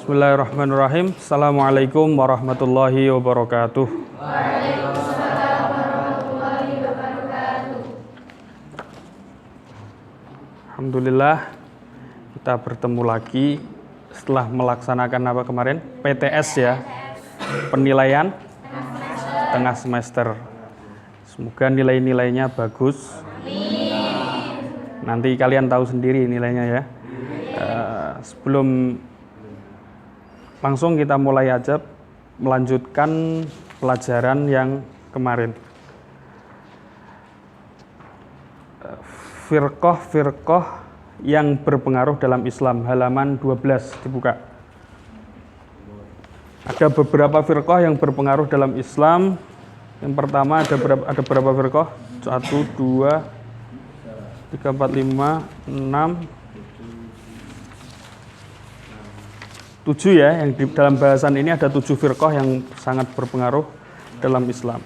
Bismillahirrahmanirrahim. Assalamualaikum warahmatullahi wabarakatuh. Waalaikumsalam warahmatullahi wabarakatuh. Alhamdulillah kita bertemu lagi setelah melaksanakan apa kemarin? PTS ya. Penilaian tengah semester. Semoga nilai-nilainya bagus. Nanti kalian tahu sendiri nilainya ya. Sebelum langsung kita mulai aja melanjutkan pelajaran yang kemarin. Firqah yang berpengaruh dalam Islam, halaman 12 dibuka. Ada beberapa firqah yang berpengaruh dalam Islam. Yang pertama ada berapa firqah? 1, 2, 3, 4, 5, 6, 7 ya, yang di dalam bahasan ini ada 7 firqah yang sangat berpengaruh dalam Islam.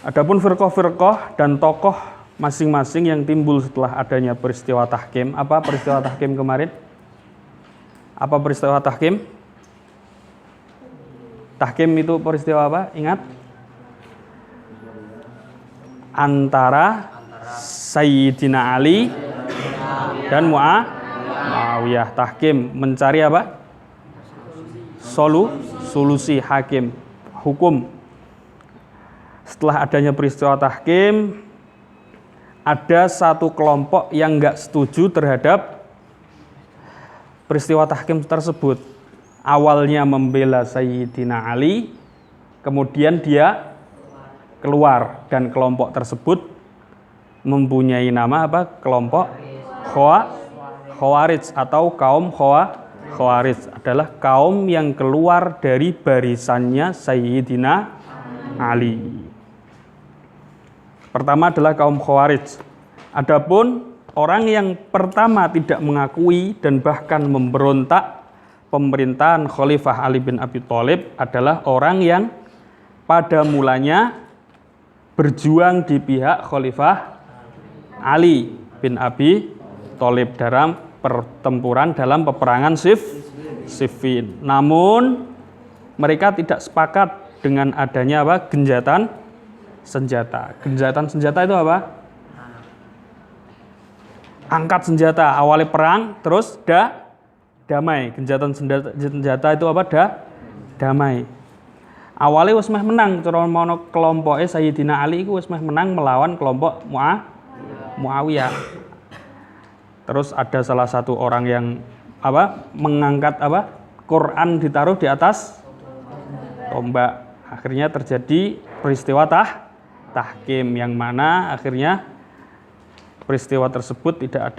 Adapun firqah-firqah dan tokoh masing-masing yang timbul setelah adanya peristiwa tahkim. Apa peristiwa tahkim kemarin? Apa peristiwa tahkim? Tahkim itu peristiwa apa? Ingat? Antara Sayyidina Ali dan Muawiyah. Tahkim mencari apa? Solusi hakim, hukum. Setelah adanya peristiwa tahkim, ada satu kelompok yang nggak setuju terhadap peristiwa tahkim tersebut. Awalnya membela Sayyidina Ali, kemudian dia keluar, dan kelompok tersebut mempunyai nama apa? Kelompok Khawarij atau kaum Khawarij adalah kaum yang keluar dari barisannya Sayyidina Ali. Pertama adalah kaum Khawarij. Adapun orang yang pertama tidak mengakui dan bahkan memberontak pemerintahan Khalifah Ali bin Abi Thalib adalah orang yang pada mulanya berjuang di pihak Khalifah Ali bin Abi Thalib dalam pertempuran dalam peperangan Siffin. Namun mereka tidak sepakat dengan adanya apa? Genjatan senjata. Genjatan senjata itu apa? Angkat senjata, awalnya perang, terus damai. Genjatan senjata itu apa? Damai. Awalnya wis meh menang, cara mono kelompoknya Sayyidina Ali itu wis meh menang melawan kelompok Muawiyah. Terus ada salah satu orang yang mengangkat Quran ditaruh di atas tombak. Akhirnya terjadi peristiwa tahkim yang mana akhirnya peristiwa tersebut tidak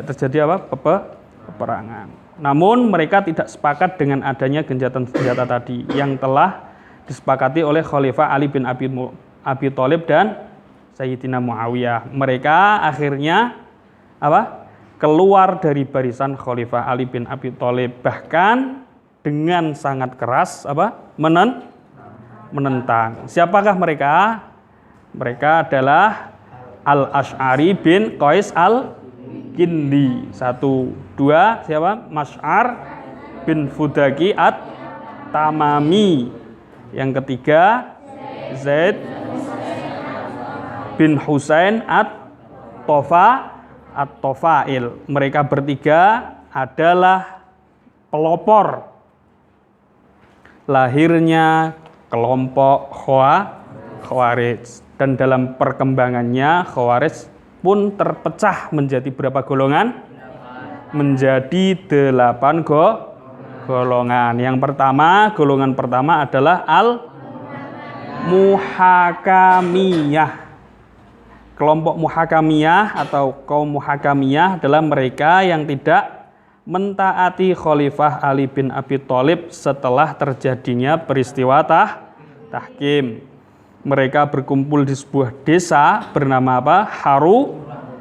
terjadi peperangan. Namun mereka tidak sepakat dengan adanya genjatan senjata tadi yang telah disepakati oleh Khalifah Ali bin Abi Thalib dan Sayyidina Muawiyah. Mereka akhirnya keluar dari barisan Khalifah Ali bin Abi Thalib, bahkan dengan sangat keras menentang. Siapakah mereka? Mereka adalah Al-Asy'ari bin Qais Al-Kindi. 1, 2 siapa? Masy'ar bin Fudaki At-Tamami. Yang ketiga Zaid bin Husain At-Tofail. Mereka bertiga adalah pelopor lahirnya kelompok Khawarij. Dan dalam perkembangannya Khawarij pun terpecah menjadi berapa golongan? Menjadi 8 golongan. Yang pertama, golongan pertama adalah Al-Muhakamiyah. Kelompok Muhakamiyah atau kaum Muhakamiyah adalah mereka yang tidak mentaati Khalifah Ali bin Abi Thalib setelah terjadinya peristiwa tahkim. Mereka berkumpul di sebuah desa bernama apa?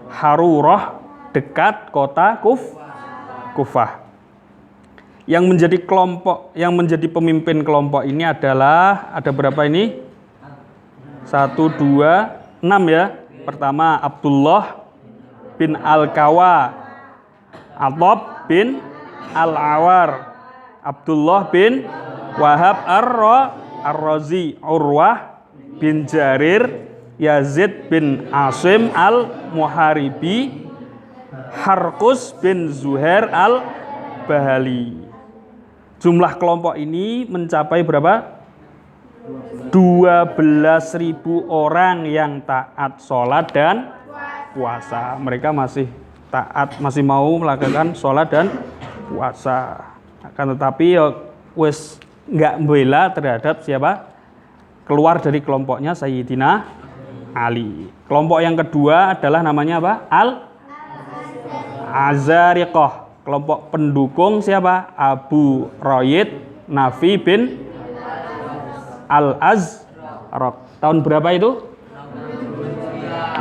Harurah dekat kota Kufah. Yang menjadi pemimpin kelompok ini adalah ada berapa ini? 1, 2, 6 ya. Pertama Abdullah bin Al-Kawa, Athob bin Al-Awar, Abdullah bin Wahab Ar-Razi, Urwah bin Jarir, Yazid bin Asim Al-Muharibi, Harkus bin Zuhair Al-Bahali. Jumlah kelompok ini mencapai berapa? 12.000 orang yang taat sholat dan puasa. Mereka masih taat, masih mau melakukan sholat dan puasa. Akan tetapi wis nggak bela terhadap siapa? Keluar dari kelompoknya Sayyidina Ali. Kelompok yang kedua adalah namanya apa? Al-Azariqah. Kelompok pendukung siapa? Abu Royid Nafi bin Al-Azraq. Tahun berapa itu?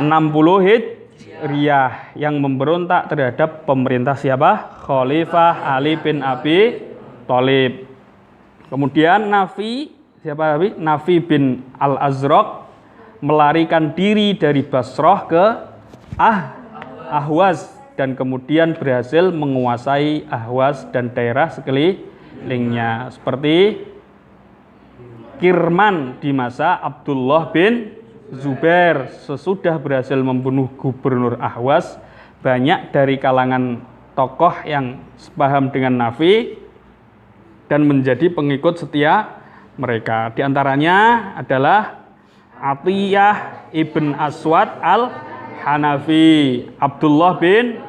60 Hijriah, yang memberontak terhadap pemerintah siapa? Khalifah Ali bin Abi Thalib. Kemudian Nafi, siapa Nafi? Nafi bin Al-Azraq melarikan diri dari Basrah ke Ahwaz dan kemudian berhasil menguasai Ahwaz dan daerah sekelilingnya, seperti Kirman di masa Abdullah bin Zubair. Sesudah berhasil membunuh gubernur Ahwaz, banyak dari kalangan tokoh yang sepaham dengan Nafi dan menjadi pengikut setia mereka. Di antaranya adalah Atiyah ibn Aswad al-Hanafi, Abdullah bin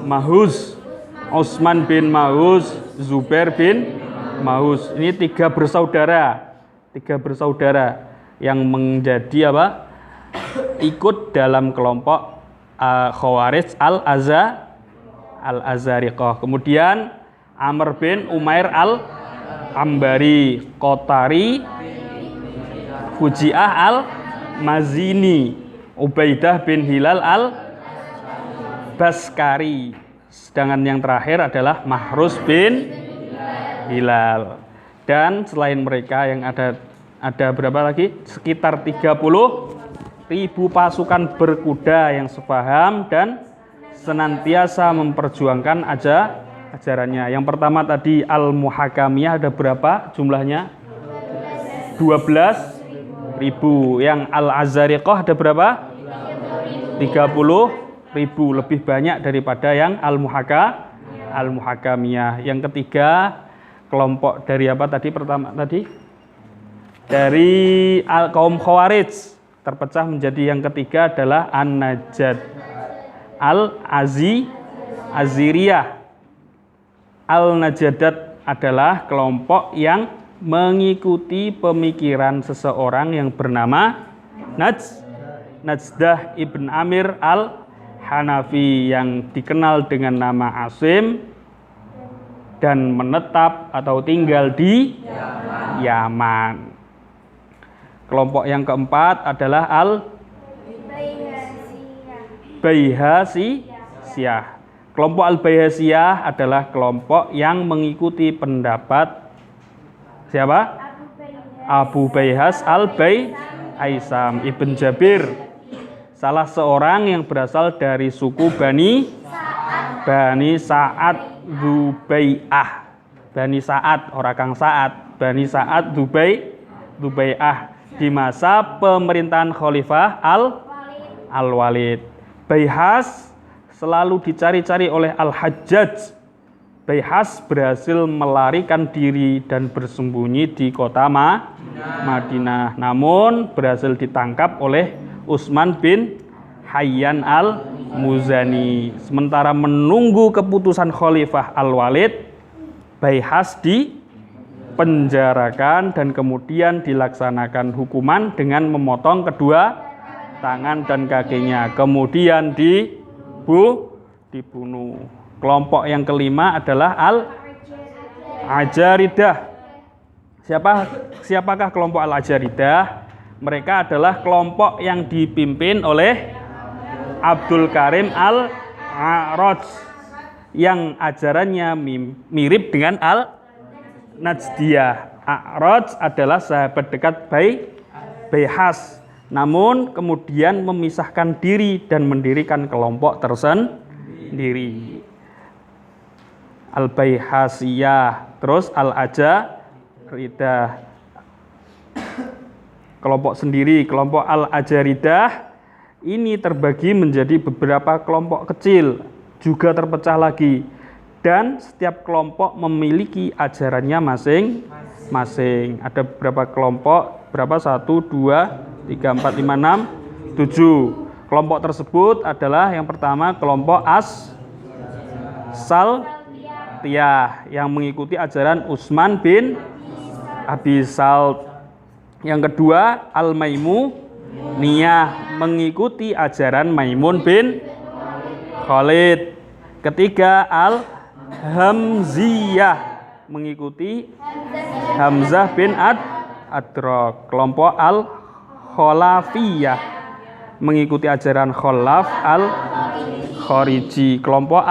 Mahuz, Utsman bin Mahuz, Zubair bin Mahuz. Ini tiga bersaudara yang menjadi apa? Ikut dalam kelompok Khawarij Al-Azariqah. Kemudian Amr bin Umair Al-Ambari, Qotari, Fuji'ah Al-Mazini, Ubaidah bin Hilal Al-Baskari. Sedangkan yang terakhir adalah Mahrus bin Hilal. Dan selain mereka yang ada berapa lagi? Sekitar 30.000 pasukan berkuda yang sepaham dan senantiasa memperjuangkan ajarannya. Yang pertama tadi Al-Muhakamiyah, ada berapa jumlahnya? 12.000. Yang Al-Azariqah ada berapa? 30.000, lebih banyak daripada yang Al-Muhakamiyah. Yang ketiga, kelompok dari apa tadi? Pertama tadi dari kaum Khawarij terpecah menjadi yang ketiga adalah An-Najad Al-Aziriyah. Al-Najadat adalah kelompok yang mengikuti pemikiran seseorang yang bernama Najdah ibn Amir al-Hanafi, yang dikenal dengan nama Asim dan menetap atau tinggal di Yaman. Kelompok yang keempat adalah Al-Baihasiyah. Kelompok Al-Baihasiyah adalah kelompok yang mengikuti pendapat siapa? Abu Baihas Al-Baihasam Ibn Jabir, salah seorang yang berasal dari suku Bani Sa'ad Dzubai'ah. Bani Sa'ad, orang Kang Sa'ad, Bani Sa'ad Dzubai'ah di masa pemerintahan Khalifah Al-Walid. Baihas selalu dicari-cari oleh Al-Hajjaj. Baihas berhasil melarikan diri dan bersembunyi di kota Madinah, namun berhasil ditangkap oleh Utsman bin Hayyan al-Muzani. Sementara menunggu keputusan Khalifah Al-Walid, Baihas dipenjarakan dan kemudian dilaksanakan hukuman dengan memotong kedua tangan dan kakinya, kemudian dibunuh. Kelompok yang kelima adalah Al-Ajaridah. Siapakah kelompok Al-Ajaridah? Mereka adalah kelompok yang dipimpin oleh Abdul Karim Al-A'raj, yang ajarannya mirip dengan Al-Najdiyah. A'raj adalah sahabat dekat Baihas, namun kemudian memisahkan diri dan mendirikan kelompok tersendiri. Al-Baihasiyah, terus Al-Ajaridah. Kelompok sendiri, kelompok Al-Ajaridah ini terbagi menjadi beberapa kelompok kecil, juga terpecah lagi. Dan setiap kelompok memiliki ajarannya masing-masing. Ada beberapa kelompok, berapa? 1, 2, 3, 4, 5, 6, 7. Kelompok tersebut adalah yang pertama kelompok As-Saltiyah yang mengikuti ajaran Utsman bin Abi Salt. Yang kedua Al-Maimuniyah mengikuti ajaran Maimun bin Khalid. Ketiga Al-Hamziyah mengikuti Hamzah bin Adrak. Kelompok Al-Khalafiyah mengikuti ajaran Khalaf Al-Khariji. Kelompok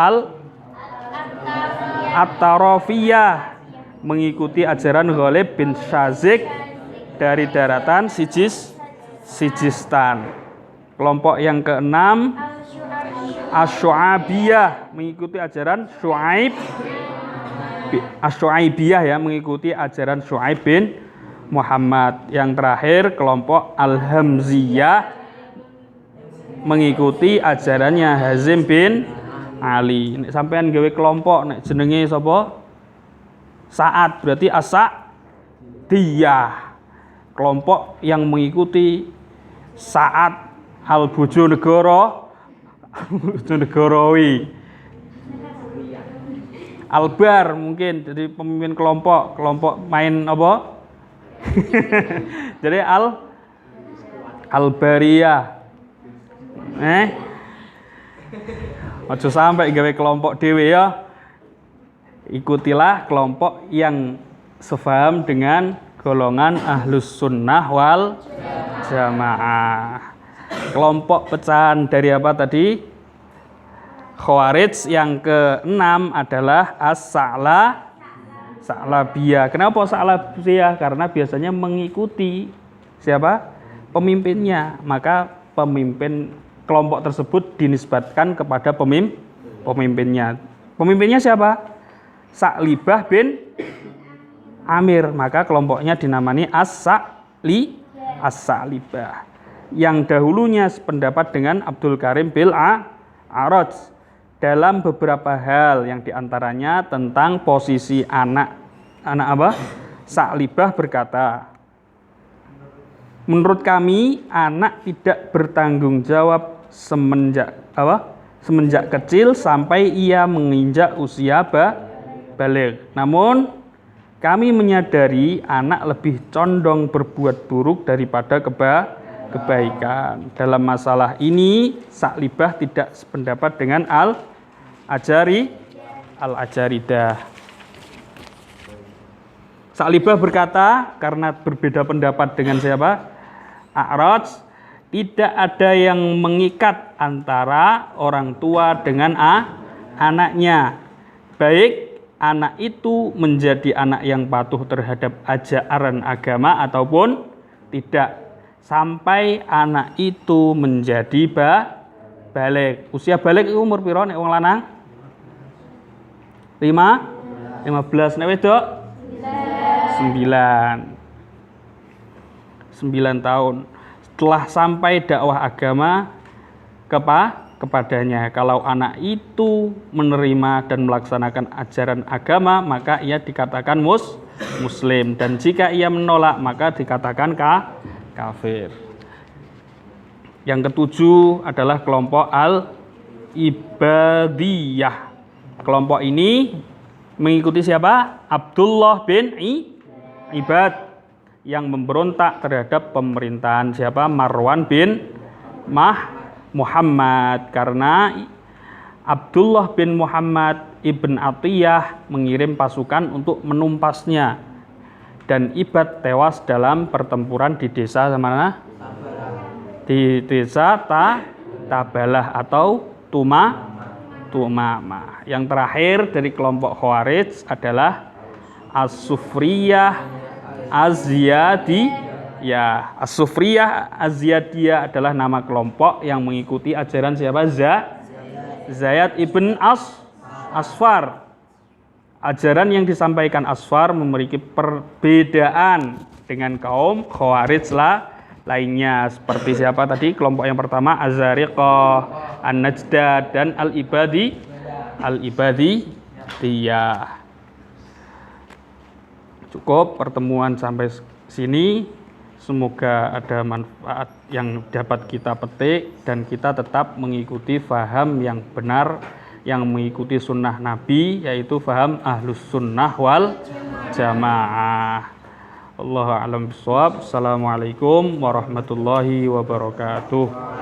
At-Tarafiyah mengikuti ajaran Ghalib bin Syazik dari daratan Sijistan. Kelompok yang keenam Asy-Syu'aibiyah mengikuti ajaran Asy-Syu'aibiyah ya, mengikuti ajaran Syu'aib bin Muhammad. Yang terakhir kelompok Al-Hamziyah mengikuti ajarannya Hazim bin Ali. Nek sampean gawe kelompok nek jenenge sapa? Sa'ad, berarti As-Sa'diyah. Kelompok yang mengikuti Sa'ad Al-Bojonegoro Bojonegorowi. Albar mungkin jadi pemimpin kelompok main apa? Jadi Albariyah. Ojo sampai gawe kelompok dhewe ya. Ikutilah kelompok yang sefaham dengan golongan Ahlus Sunnah wal Jamaah. Kelompok pecahan dari apa tadi? Khawarij. Yang keenam adalah As-Sa'labiyah. Kenapa Sa'labiyah? Karena biasanya mengikuti siapa? Pemimpinnya. Maka pemimpin kelompok tersebut dinisbatkan kepada pemimpinnya. Pemimpinnya siapa? Sa'libah bin Amir. Maka kelompoknya dinamani As-Sa'libah. Yang dahulunya sependapat dengan Abdul Karim bil A'raj dalam beberapa hal, yang diantaranya tentang posisi anak apa? Sa'libah berkata, menurut kami anak tidak bertanggung jawab semenjak kecil sampai ia menginjak usia baligh. Namun kami menyadari anak lebih condong berbuat buruk daripada kebaikan. Dalam masalah ini Sa'libah tidak sependapat dengan Al-Ajaridah. Sa'libah berkata, karena berbeda pendapat dengan siapa? A'raj, tidak ada yang mengikat antara orang tua dengan anaknya, baik anak itu menjadi anak yang patuh terhadap ajaran agama ataupun tidak, sampai anak itu menjadi baligh. Usia baligh itu umur piro nek wong lanang? 15. Nek wedok? 9 tahun. Setelah sampai dakwah agama kepadanya. Kalau anak itu menerima dan melaksanakan ajaran agama, maka ia dikatakan muslim, dan jika ia menolak maka dikatakan kafir. Yang ketujuh adalah kelompok Al-Ibadiyah. Kelompok ini mengikuti siapa? Abdullah bin Ibad yang memberontak terhadap pemerintahan siapa? Marwan bin Muhammad, karena Abdullah bin Muhammad ibn Atiyah mengirim pasukan untuk menumpasnya, dan Ibad tewas dalam pertempuran di desa mana? Di desa Tabalah atau Tumama. Yang terakhir dari kelompok Khawarij adalah As-Sufriyah Az-Ziyadiyah. As-Sufriyah Az-Ziyadiyah adalah nama kelompok yang mengikuti ajaran siapa? Zaid ibn Asfar. ajaran yang disampaikan Asfar memiliki perbedaan dengan kaum Khawarij lainnya. Seperti siapa tadi? Kelompok yang pertama Az-Zariqah, An-Najdah, dan Al-Ibadiyah. Cukup pertemuan sampai sini. Semoga ada manfaat yang dapat kita petik dan kita tetap mengikuti faham yang benar, yang mengikuti sunnah Nabi, yaitu faham ahlus sunnah wal jamaah. Allahu a'lam bishawab. Assalamualaikum warahmatullahi wabarakatuh.